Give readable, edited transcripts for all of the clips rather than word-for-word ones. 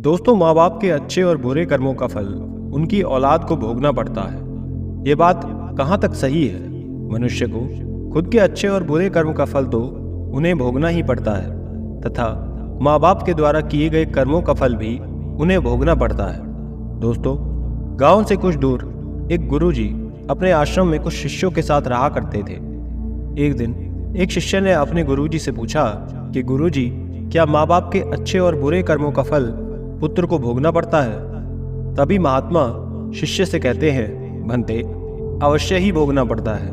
दोस्तों, माँ बाप के अच्छे और बुरे कर्मों का फल उनकी औलाद को भोगना पड़ता है। ये बात कहाँ तक सही है? मनुष्य को खुद के अच्छे और बुरे कर्म का फल तो उन्हें भोगना ही पड़ता है तथा माँ बाप के द्वारा किए गए कर्मों का फल भी उन्हें भोगना पड़ता है। दोस्तों, गांव से कुछ दूर एक गुरुजी अपने आश्रम में कुछ शिष्यों के साथ रहा करते थे। एक दिन एक शिष्य ने अपने गुरुजी से पूछा कि गुरुजी, क्या माँ बाप के अच्छे और बुरे कर्मों का फल पुत्र को भोगना पड़ता है? तभी महात्मा शिष्य से कहते हैं, भंते, अवश्य ही भोगना पड़ता है।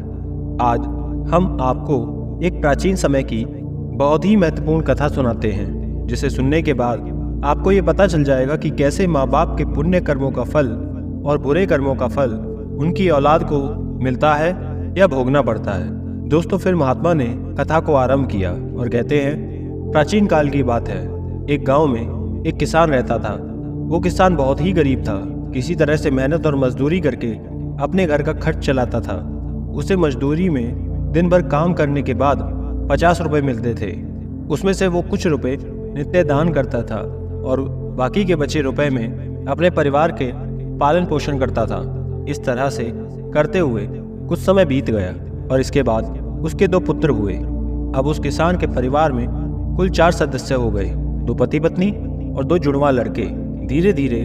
आज हम आपको एक प्राचीन समय की बहुत ही महत्वपूर्ण कथा सुनाते हैं, जिसे सुनने के बाद आपको ये पता चल जाएगा कि कैसे माँ बाप के पुण्य कर्मों का फल और बुरे कर्मों का फल उनकी औलाद को मिलता है या भोगना पड़ता है। दोस्तों, फिर महात्मा ने कथा को आरंभ किया और कहते हैं, प्राचीन काल की बात है। एक गांव में एक किसान रहता था। वो किसान बहुत ही गरीब था। किसी तरह से मेहनत और मजदूरी करके अपने घर का खर्च चलाता था। उसे मजदूरी में दिन भर काम करने के बाद 50 रुपए मिलते थे। उसमें से वो कुछ रुपए नित्य दान करता था और बाकी के बचे रुपए में अपने परिवार के पालन पोषण करता था। इस तरह से करते हुए कुछ समय बीत गया और इसके बाद उसके 2 पुत्र हुए। अब उस किसान के परिवार में कुल 4 सदस्य हो गए, 2 पति पत्नी और 2 जुड़वा लड़के। धीरे धीरे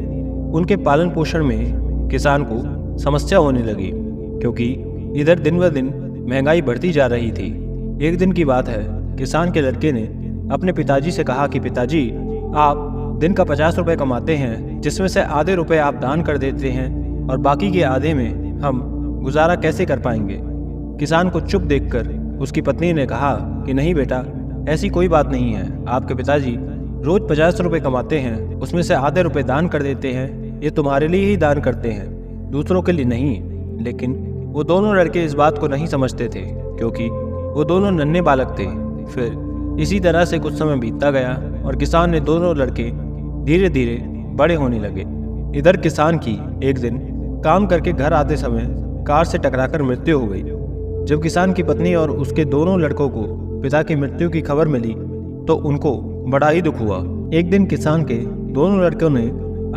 उनके पालन पोषण में किसान को समस्या होने लगी, क्योंकि इधर दिन ब दिन महंगाई बढ़ती जा रही थी। एक दिन की बात है, किसान के लड़के ने अपने पिताजी से कहा कि पिताजी, आप दिन का 50 रुपए कमाते हैं, जिसमें से आधे रुपए आप दान कर देते हैं और बाकी के आधे में हम गुजारा कैसे कर पाएंगे? किसान को चुप देखकर उसकी पत्नी ने कहा कि नहीं बेटा, ऐसी कोई बात नहीं है। आपके पिताजी रोज 50 रुपए कमाते हैं, उसमें से आधे रुपए दान कर देते हैं। ये तुम्हारे लिए ही दान करते हैं, दूसरों के लिए नहीं। लेकिन वो दोनों लड़के इस बात को नहीं समझते थे, क्योंकि वो दोनों नन्हे बालक थे। फिर इसी तरह से कुछ समय बीतता गया और किसान ने दोनों लड़के धीरे धीरे बड़े होने लगे। इधर किसान की एक दिन काम करके घर आते समय कार से टकराकर मृत्यु हो गई। जब किसान की पत्नी और उसके दोनों लड़कों को पिता की मृत्यु की खबर मिली तो उनको बड़ा ही दुख हुआ। एक दिन किसान के दोनों लड़कों ने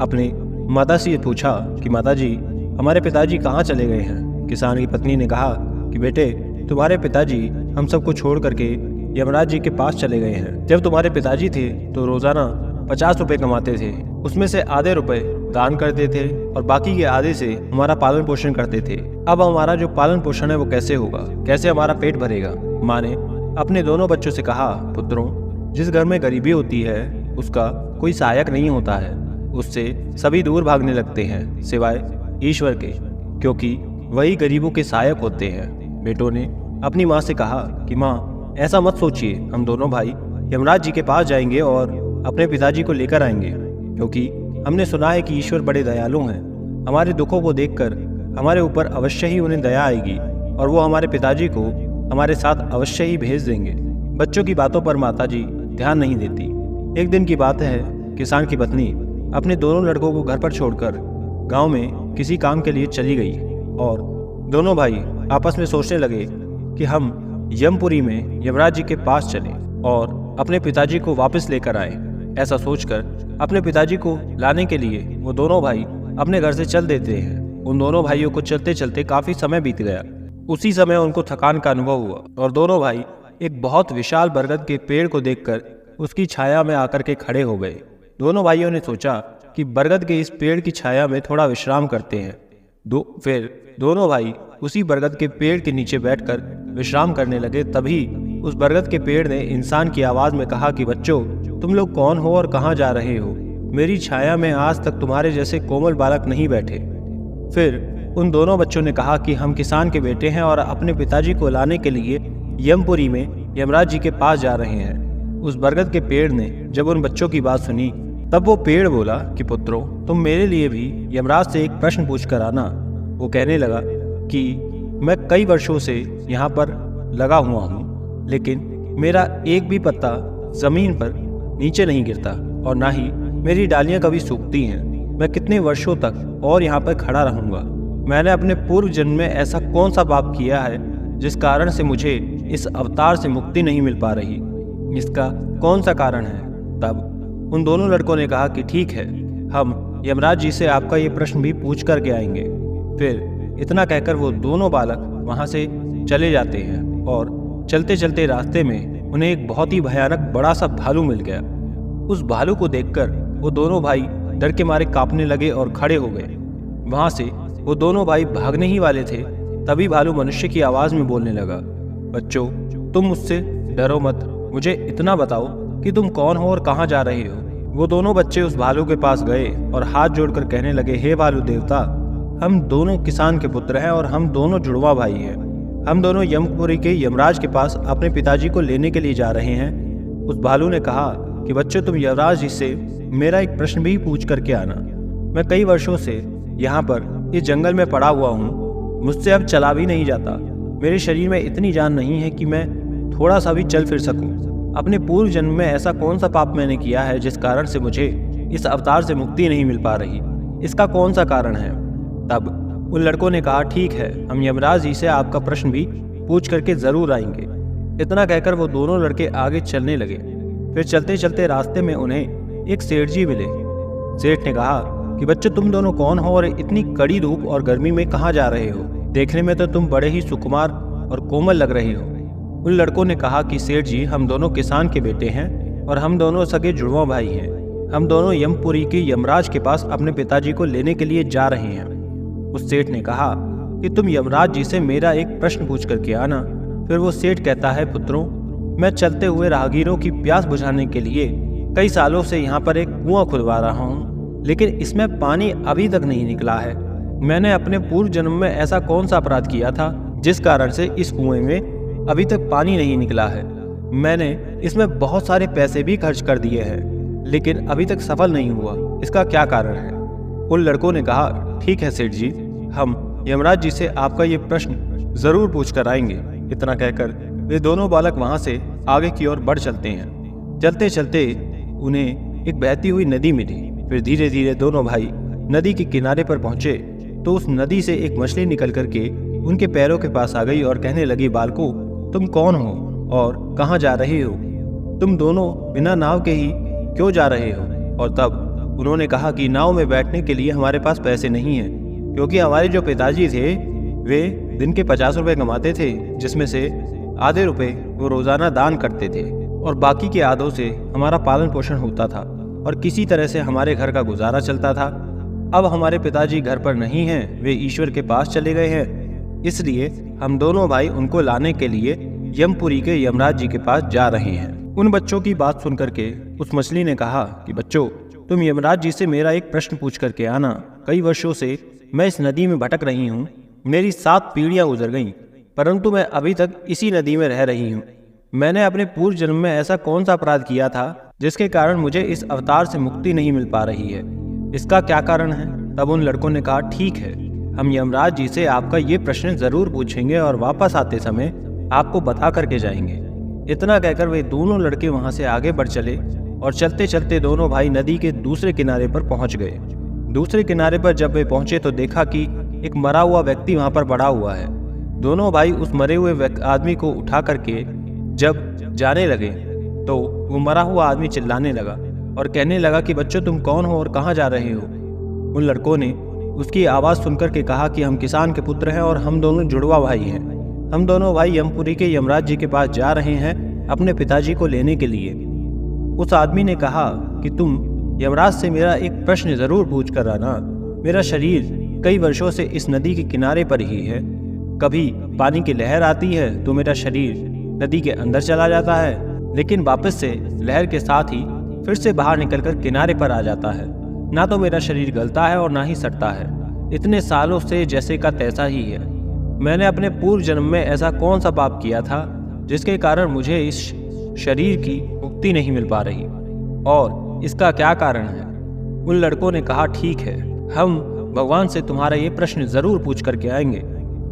अपने माता से पूछा कि माताजी, हमारे पिताजी कहाँ चले गए हैं? किसान की पत्नी ने कहा कि बेटे, तुम्हारे पिताजी हम सबको छोड़ करके यमराज जी के पास चले गए हैं। जब तुम्हारे पिताजी थे तो रोजाना 50 रुपए कमाते थे, उसमें से आधे रुपए दान करते थे और बाकी के आधे से हमारा पालन पोषण करते थे। अब हमारा जो पालन पोषण है वो कैसे होगा? कैसे हमारा पेट भरेगा? माँ ने अपने दोनों बच्चों से कहा, पुत्रों, जिस घर में गरीबी होती है उसका कोई सहायक नहीं होता है। उससे सभी दूर भागने लगते हैं सिवाय ईश्वर के, क्योंकि वही गरीबों के सहायक होते हैं। बेटों ने अपनी माँ से कहा कि माँ, ऐसा मत सोचिए, हम दोनों भाई यमराज जी के पास जाएंगे और अपने पिताजी को लेकर आएंगे, क्योंकि हमने सुना है कि ईश्वर बड़े दयालु हैं। हमारे दुखों को देखकर हमारे ऊपर अवश्य ही उन्हें दया आएगी और वो हमारे पिताजी को हमारे साथ अवश्य ही भेज देंगे। बच्चों की बातों पर माताजी ध्यान नहीं देती। एक दिन की बात है, किसान की पत्नी अपने दोनों लड़कों को घर पर छोड़कर गांव में किसी काम के लिए चली गई और दोनों भाई आपस में सोचने लगे कि हम यमपुरी में यमराज जी के पास चलें और अपने पिताजी को वापस लेकर आए। ऐसा सोचकर अपने पिताजी को लाने के लिए वो दोनों भाई अपने घर से चल देते हैं। उन दोनों भाइयों को चलते चलते काफी समय बीत गया। उसी समय उनको थकान का अनुभव हुआ और दोनों भाई एक बहुत विशाल बरगद के पेड़ को देखकर उसकी छाया में आकर के खड़े हो गए। दोनों भाइयों ने सोचा कि बरगद के इस पेड़ की छाया में थोड़ा विश्राम करते हैं। फिर दोनों भाई उसी बरगद के पेड़ के नीचे बैठकर विश्राम करने लगे। तभी उस बरगद के पेड़ ने इंसान की आवाज में कहा कि बच्चों, तुम लोग कौन हो और कहाँ जा रहे हो? मेरी छाया में आज तक तुम्हारे जैसे कोमल बालक नहीं बैठे। फिर उन दोनों बच्चों ने कहा कि हम किसान के बेटे हैं और अपने पिताजी को लाने के लिए यमपुरी में यमराज जी के पास जा रहे हैं। उस बरगद के पेड़ ने जब उन बच्चों की बात सुनी तब वो पेड़ बोला कि पुत्रों, तुम मेरे लिए भी यमराज से एक प्रश्न पूछ कर आना। वो कहने लगा कि मैं कई वर्षों से यहाँ पर लगा हुआ हूँ, लेकिन मेरा एक भी पत्ता जमीन पर नीचे नहीं गिरता और ना ही मेरी डालियाँ कभी सूखती हैं। मैं कितने वर्षों तक और यहाँ पर खड़ा रहूँगा? मैंने अपने पूर्व जन्म में ऐसा कौन सा पाप किया है जिस कारण से मुझे इस अवतार से मुक्ति नहीं मिल पा रही? इसका कौन सा कारण है? तब उन दोनों लड़कों ने कहा कि ठीक है, हम यमराज जी से आपका ये प्रश्न भी पूछ करके आएंगे। फिर इतना कहकर वो दोनों बालक वहां से चले जाते हैं और चलते चलते रास्ते में उन्हें एक बहुत ही भयानक बड़ा सा भालू मिल गया। उस भालू को देखकर वो दोनों भाई डर के मारे कांपने लगे और खड़े हो गए। वहां से वो दोनों भाई भागने ही वाले थे, तभी भालू मनुष्य की आवाज में बोलने लगा, बच्चों तुम मुझसे डरो मत, मुझे इतना बताओ कि तुम कौन हो और कहाँ जा रहे हो। वो दोनों बच्चे उस भालू के पास गए और हाथ जोड़कर कहने लगे, हे भालू देवता, हम दोनों किसान के पुत्र हैं और हम दोनों जुड़वा भाई हैं। हम दोनों यमपुरी के यमराज के पास अपने पिताजी को लेने के लिए जा रहे हैं। उस भालू ने कहा कि बच्चों तुम यमराज जी से मेरा एक प्रश्न भी पूछ करके आना। मैं कई वर्षों से यहाँ पर इस जंगल में पड़ा हुआ हूँ, मुझसे अब चला भी नहीं जाता। मेरे शरीर में इतनी जान नहीं है कि मैं थोड़ा सा भी चल फिर सकूं। अपने पूर्व जन्म में ऐसा कौन सा पाप मैंने किया है जिस कारण से मुझे इस अवतार से मुक्ति नहीं मिल पा रही? इसका कौन सा कारण है? तब उन लड़कों ने कहा, ठीक है, हम यमराज जी से आपका प्रश्न भी पूछ करके जरूर आएंगे। इतना कहकर वो दोनों लड़के आगे चलने लगे। फिर चलते चलते रास्ते में उन्हें एक सेठ जी मिले। सेठ ने कहा कि बच्चों तुम दोनों कौन हो और इतनी कड़ी धूप और गर्मी में कहाँ जा रहे हो? देखने में तो तुम बड़े ही सुकुमार और कोमल लग रहे हो। उन लड़कों ने कहा कि सेठ जी, हम दोनों किसान के बेटे हैं और हम दोनों सगे जुड़वा भाई हैं। हम दोनों यमपुरी के यमराज के पास अपने पिताजी को लेने के लिए जा रहे हैं। उस सेठ ने कहा कि तुम यमराज जी से मेरा एक प्रश्न पूछ करके आना। फिर वो सेठ कहता है, पुत्रों, मैं चलते हुए राहगीरों की प्यास बुझाने के लिए कई सालों से यहाँ पर एक कुआं खुदवा रहा हूँ, लेकिन इसमें पानी अभी तक नहीं निकला है। मैंने अपने पूर्व जन्म में ऐसा कौन सा अपराध किया था जिस कारण से इस कुएं में अभी तक पानी नहीं निकला है? मैंने इसमें बहुत सारे पैसे भी खर्च कर दिए हैं, लेकिन अभी तक सफल नहीं हुआ। इसका क्या कारण है? उन लड़कों ने कहा, ठीक है सेठ जी, हम यमराज जी से आपका ये प्रश्न जरूर पूछ कर आएंगे। इतना कहकर वे दोनों बालक वहां से आगे की ओर बढ़ चलते हैं। चलते चलते उन्हें एक बहती हुई नदी मिली। फिर धीरे धीरे दोनों भाई नदी के किनारे पर पहुंचे तो उस नदी से एक मछली निकल करके उनके पैरों के पास आ गई और कहने लगी, बालकों, तुम कौन हो और कहाँ जा रहे हो? तुम दोनों बिना नाव के ही क्यों जा रहे हो? और तब उन्होंने कहा कि नाव में बैठने के लिए हमारे पास पैसे नहीं हैं, क्योंकि हमारे जो पिताजी थे वे दिन के 50 रुपए कमाते थे, जिसमें से आधे रुपए वो रोजाना दान करते थे और बाकी के आधों से हमारा पालन पोषण होता था और किसी तरह से हमारे घर का गुजारा चलता था। अब हमारे पिताजी घर पर नहीं हैं, वे ईश्वर के पास चले गए हैं, इसलिए हम दोनों भाई उनको लाने के लिए यमपुरी के यमराज जी के पास जा रहे हैं। उन बच्चों की बात सुनकर के उस मछली ने कहा कि बच्चों, तुम यमराज जी से मेरा एक प्रश्न पूछ करके आना। कई वर्षों से मैं इस नदी में भटक रही हूँ, मेरी 7 पीढ़ियां गुजर गईं, परंतु मैं अभी तक इसी नदी में रह रही हूँ। मैंने अपने पूर्व जन्म में ऐसा कौन सा अपराध किया था जिसके कारण मुझे इस अवतार से मुक्ति नहीं मिल पा रही है? इसका क्या कारण है? तब उन लड़कों ने कहा, ठीक है, हम यमराज जी से आपका ये प्रश्न जरूर पूछेंगे और वापस आते समय आपको बता करके जाएंगे। इतना कहकर वे दोनों लड़के वहां से आगे बढ़ चले और चलते चलते दोनों भाई नदी के दूसरे किनारे पर पहुंच गए। दूसरे किनारे पर जब वे पहुंचे तो देखा कि एक मरा हुआ व्यक्ति वहां पर पड़ा हुआ है। दोनों भाई उस मरे हुए आदमी को उठा करके जब जाने लगे तो वो मरा हुआ आदमी चिल्लाने लगा और कहने लगा कि बच्चों, तुम कौन हो और कहाँ जा रहे हो? उन लड़कों ने उसकी आवाज़ सुनकर के कहा कि हम किसान के पुत्र हैं और हम दोनों जुड़वा भाई हैं। हम दोनों भाई यमपुरी के यमराज जी के पास जा रहे हैं अपने पिताजी को लेने के लिए। उस आदमी ने कहा कि तुम यमराज से मेरा एक प्रश्न जरूर पूछ कर आना। मेरा शरीर कई वर्षों से इस नदी के किनारे पर ही है। कभी पानी की लहर आती है तो मेरा शरीर नदी के अंदर चला जाता है, लेकिन वापस से लहर के साथ ही फिर से बाहर निकलकर किनारे पर आ जाता है। ना तो मेरा शरीर गलता है और ना ही सड़ता है। इतने सालों से जैसे का तैसा ही है। मैंने अपने पूर्व जन्म में ऐसा कौन सा पाप किया था जिसके कारण मुझे इस शरीर की मुक्ति नहीं मिल पा रही, और इसका क्या कारण है? उन लड़कों ने कहा, ठीक है, हम भगवान से तुम्हारा ये प्रश्न जरूर पूछ करके आएंगे।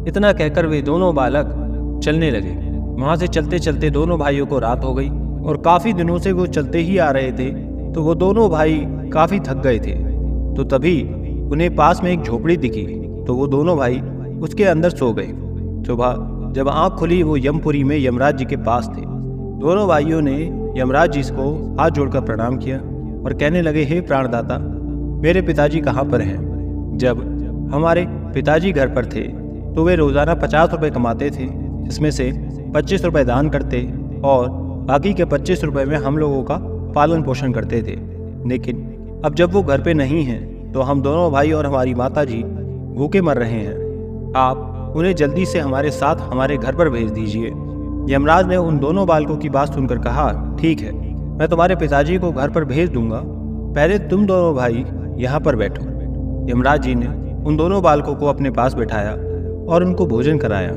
इतना कहकर वे दोनों बालक चलने लगे। वहां से चलते चलते दोनों भाइयों को रात हो गई और काफी दिनों से वो चलते ही आ रहे थे, तो वो दोनों भाई काफी थक गए थे। तो तभी उन्हें पास में एक झोपड़ी दिखी, तो वो दोनों भाई उसके अंदर सो गए। सुबह जब आंख खुली वो यमपुरी में यमराज जी के पास थे। दोनों भाइयों ने यमराज जी को हाथ जोड़कर प्रणाम किया और कहने लगे, हे प्राणदाता, मेरे पिताजी कहाँ पर हैं? जब हमारे पिताजी घर पर थे तो वे रोज़ाना 50 रुपये कमाते थे, जिसमें से 25 रुपये दान करते और बाकी के 25 रुपये में हम लोगों का पालन पोषण करते थे। लेकिन अब जब वो घर पे नहीं हैं तो हम दोनों भाई और हमारी माता जी भूखे मर रहे हैं। आप उन्हें जल्दी से हमारे साथ हमारे घर पर भेज दीजिए। यमराज ने उन दोनों बालकों की बात सुनकर कहा, ठीक है, मैं तुम्हारे पिताजी को घर पर भेज दूंगा, पहले तुम दोनों भाई यहाँ पर बैठो। यमराज जी ने उन दोनों बालकों को अपने पास बैठाया और उनको भोजन कराया।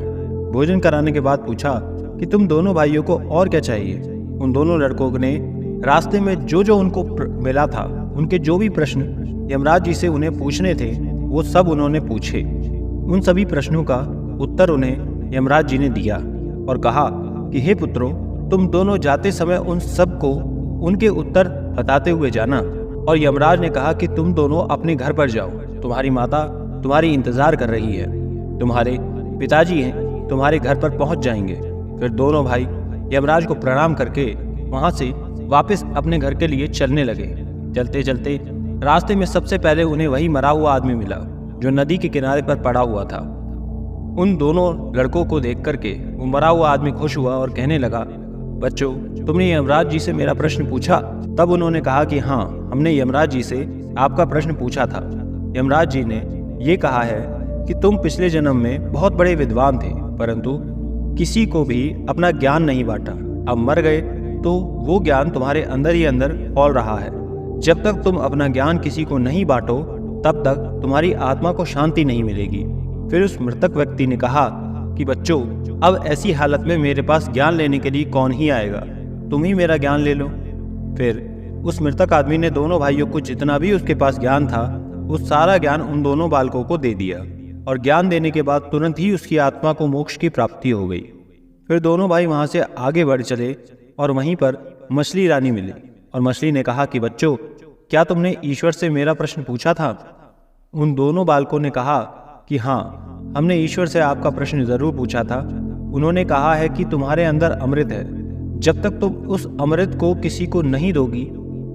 भोजन कराने के बाद पूछा कि तुम दोनों भाइयों को और क्या चाहिए। उन दोनों लड़कों ने रास्ते में जो जो उनको मिला था, उनके जो भी प्रश्न यमराज जी से उन्हें पूछने थे, वो सब उन्होंने पूछे। उन सभी प्रश्नों का उत्तर उन्हें यमराज जी ने दिया और कहा कि हे पुत्रों, तुम दोनों जाते समय उन सब को उनके उत्तर बताते हुए जाना। और यमराज ने कहा कि तुम दोनों अपने घर पर जाओ, तुम्हारी माता तुम्हारी इंतजार कर रही है, तुम्हारे पिताजी हैं तुम्हारे घर पर पहुंच जाएंगे। फिर दोनों भाई यमराज को प्रणाम करके वहां से वापस अपने घर के लिए चलने लगे। चलते चलते रास्ते में सबसे पहले उन्हें वही मरा हुआ आदमी मिला जो नदी के किनारे पर पड़ा हुआ था। उन दोनों लड़कों को देख करके वो मरा हुआ आदमी खुश हुआ और कहने लगा, बच्चों, तुमने यमराज जी से मेरा प्रश्न पूछा? तब उन्होंने कहा कि हाँ, हमने यमराज जी से आपका प्रश्न पूछा था। यमराज जी ने ये कहा है कि तुम पिछले जन्म में बहुत बड़े विद्वान थे, परंतु किसी को भी अपना ज्ञान नहीं बांटा। अब मर गए तो वो ज्ञान तुम्हारे अंदर ही अंदर फैल रहा है। जब तक तुम अपना ज्ञान किसी को नहीं बांटो, तब तक तुम्हारी आत्मा को शांति नहीं मिलेगी। फिर उस मृतक व्यक्ति ने कहा कि बच्चों, अब ऐसी हालत में मेरे पास ज्ञान लेने के लिए कौन ही आएगा, तुम ही मेरा ज्ञान ले लो। फिर उस मृतक आदमी ने दोनों भाइयों को जितना भी उसके पास ज्ञान था, उस सारा ज्ञान उन दोनों बालकों को दे दिया और ज्ञान देने के बाद तुरंत ही उसकी आत्मा को मोक्ष की प्राप्ति हो गई। फिर दोनों भाई वहां से आगे बढ़ चले और वहीं पर मछली रानी मिली और मछली ने कहा कि बच्चों, क्या तुमने ईश्वर से मेरा प्रश्न पूछा था? उन दोनों बालकों ने कहा कि हाँ, हमने ईश्वर से आपका प्रश्न जरूर पूछा था। उन्होंने कहा है कि तुम्हारे अंदर अमृत है, जब तक तुम उस अमृत को किसी को नहीं दोगी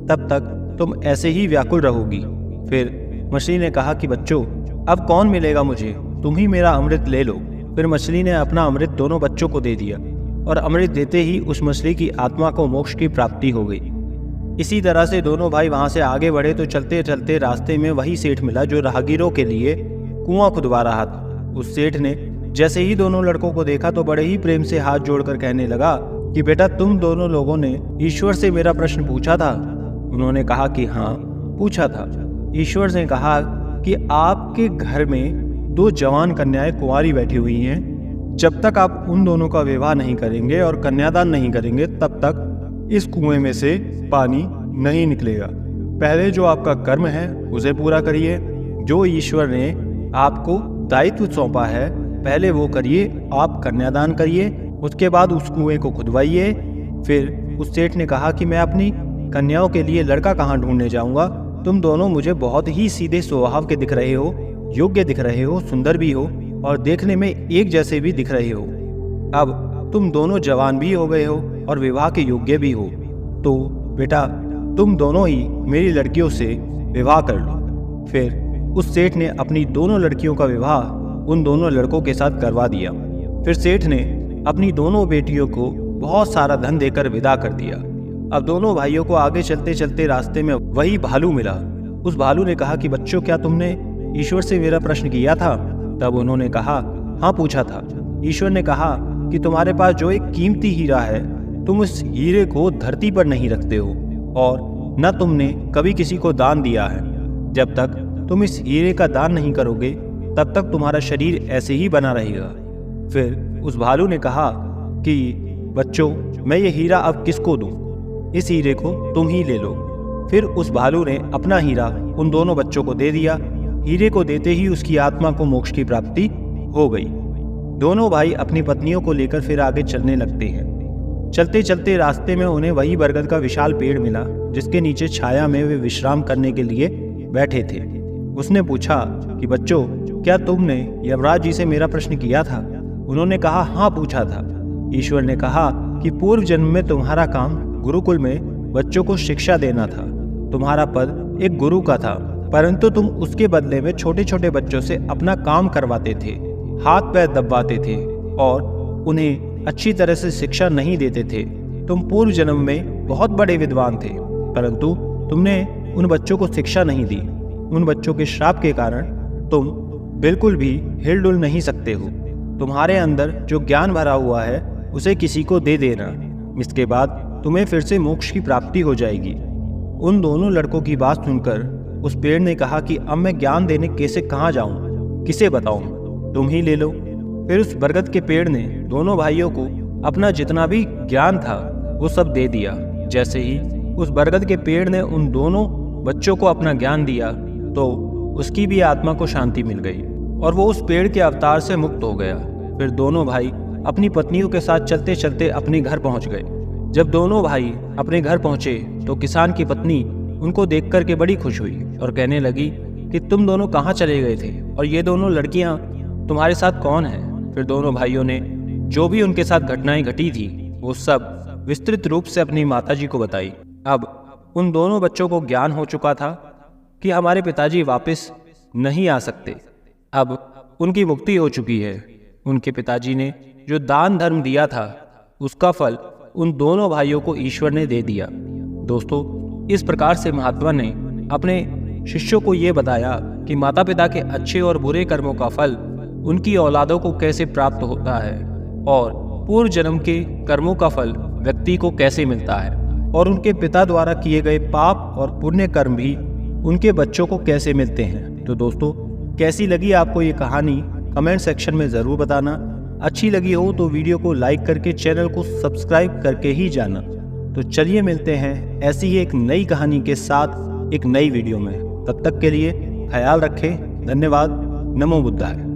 तब तक तुम ऐसे ही व्याकुल रहोगी। फिर मछली ने कहा कि बच्चों, अब कौन मिलेगा मुझे, तुम ही मेरा अमृत ले लो। फिर मछली ने अपना अमृत दोनों बच्चों को दे दिया और अमृत देते ही उस मछली की आत्मा को मोक्ष की प्राप्ति हो गई। इसी तरह से दोनों भाई वहां से आगे बढ़े तो चलते चलते रास्ते में वही सेठ मिला जो राहगीरों के लिए कुआं खुदवा रहा था। उस सेठ ने जैसे ही दोनों लड़कों को देखा तो बड़े ही प्रेम से हाथ जोड़कर कहने लगा कि बेटा, तुम दोनों लोगों ने ईश्वर से मेरा प्रश्न पूछा था? उन्होंने कहा कि हाँ, पूछा था। ईश्वर ने कहा कि आपके घर में 2 जवान कन्याएं कुंवारी बैठी हुई हैं, जब तक आप उन दोनों का विवाह नहीं करेंगे और कन्यादान नहीं करेंगे तब तक इस कुएं में से पानी नहीं निकलेगा। पहले जो आपका कर्म है उसे पूरा करिए, जो ईश्वर ने आपको दायित्व सौंपा है पहले वो करिए। आप कन्यादान करिए, उसके बाद उस कुएं को खुदवाइए। फिर उस सेठ ने कहा कि मैं अपनी कन्याओं के लिए लड़का कहाँ ढूंढने जाऊंगा, तुम दोनों मुझे बहुत ही सीधे स्वभाव के दिख रहे हो, योग्य दिख रहे हो, सुंदर भी हो और देखने में एक जैसे भी दिख रहे हो। अब तुम दोनों जवान भी हो गए हो और विवाह के योग्य भी हो, तो बेटा तुम दोनों ही मेरी लड़कियों से विवाह कर लो। फिर उस सेठ ने अपनी दोनों लड़कियों का विवाह उन दोनों लड़कों के साथ करवा दिया। फिर सेठ ने अपनी दोनों बेटियों को बहुत सारा धन देकर विदा कर दिया। अब दोनों भाइयों को आगे चलते चलते रास्ते में वही भालू मिला। उस भालू ने कहा कि बच्चों, क्या तुमने ईश्वर से मेरा प्रश्न किया था? तब उन्होंने कहा, हाँ, पूछा था। ईश्वर ने कहा कि तुम्हारे पास जो एक कीमती हीरा है, तुम उस हीरे को धरती पर नहीं रखते हो और न तुमने कभी किसी को दान दिया है। जब तक तुम इस हीरे का दान नहीं करोगे तब तक तुम्हारा शरीर ऐसे ही बना रहेगा। फिर उस भालू ने कहा कि बच्चों, मैं ये हीरा अब किसको दूं? इस हीरे को तुम ही ले लो। फिर उस भालू ने अपना हीरा उन दोनों बच्चों को दे दिया। हीरे को देते ही उसकी आत्मा को मोक्ष की प्राप्ति हो गई। दोनों भाई अपनी पत्नियों को लेकर फिर आगे चलने लगते हैं। चलते चलते रास्ते में उन्हें वही बरगद का विशाल पेड़ मिला जिसके नीचे छाया में वे विश्राम करने के लिए बैठे थे। उसने पूछा कि बच्चों, क्या तुमने यमराज जी से मेरा प्रश्न किया था? उन्होंने कहा, हाँ, पूछा था। ईश्वर ने कहा कि पूर्व जन्म में तुम्हारा काम गुरुकुल में बच्चों को शिक्षा देना था। तुम्हारा पद एक गुरु का था, परंतु तुम उसके बदले में छोटे छोटे बच्चों से अपना काम करवाते थे, हाथ पैर दबाते थे और उन्हें अच्छी तरह से शिक्षा नहीं देते थे। तुम पूर्व जन्म में बहुत बड़े विद्वान थे, परंतु तुमने उन बच्चों को शिक्षा नहीं दी। उन बच्चों के श्राप के कारण तुम बिल्कुल भी हिलडुल नहीं सकते हो। तुम्हारे अंदर जो ज्ञान भरा हुआ है उसे किसी को दे देना, इसके बाद तुम्हें फिर से मोक्ष की प्राप्ति हो जाएगी। उन दोनों लड़कों की बात सुनकर उस पेड़ ने कहा कि अब मैं ज्ञान देने कैसे कहाँ जाऊँ, किसे बताऊँ, तुम ही ले लो। फिर उस बरगद के पेड़ ने दोनों भाइयों को अपना जितना भी ज्ञान था वो सब दे दिया। जैसे ही उस बरगद के पेड़ ने उन दोनों बच्चों को अपना ज्ञान दिया तो उसकी भी आत्मा को शांति मिल गई और वो उस पेड़ के अवतार से मुक्त हो गया। फिर दोनों भाई अपनी पत्नियों के साथ चलते चलते अपने घर पहुंच गए। जब दोनों भाई अपने घर पहुंचे तो किसान की पत्नी उनको देख कर के बड़ी खुश हुई और कहने लगी कि तुम दोनों कहाँ चले गए थे और ये दोनों लड़कियां तुम्हारे साथ कौन हैं। फिर दोनों भाइयों ने जो भी उनके साथ घटनाएं घटी थी वो सब विस्तृत रूप से अपनी माताजी को बताई। अब उन दोनों बच्चों को ज्ञान हो चुका था कि हमारे पिताजी वापस नहीं आ सकते, अब उनकी मुक्ति हो चुकी है। उनके पिताजी ने जो दान धर्म दिया था उसका फल उन दोनों भाइयों को ईश्वर ने दे दिया। दोस्तों, इस प्रकार से महात्मा ने अपने शिष्यों को ये बताया कि माता पिता के अच्छे और बुरे कर्मों का फल उनकी औलादों को कैसे प्राप्त होता है और पूर्व जन्म के कर्मों का फल व्यक्ति को कैसे मिलता है और उनके पिता द्वारा किए गए पाप और पुण्य कर्म भी उनके बच्चों को कैसे मिलते हैं। तो दोस्तों, कैसी लगी आपको ये कहानी कमेंट सेक्शन में ज़रूर बताना। अच्छी लगी हो तो वीडियो को लाइक करके चैनल को सब्सक्राइब करके ही जाना। तो चलिए मिलते हैं ऐसी ही एक नई कहानी के साथ एक नई वीडियो में। तब तक के लिए ख्याल रखें। धन्यवाद। नमो बुद्धाय।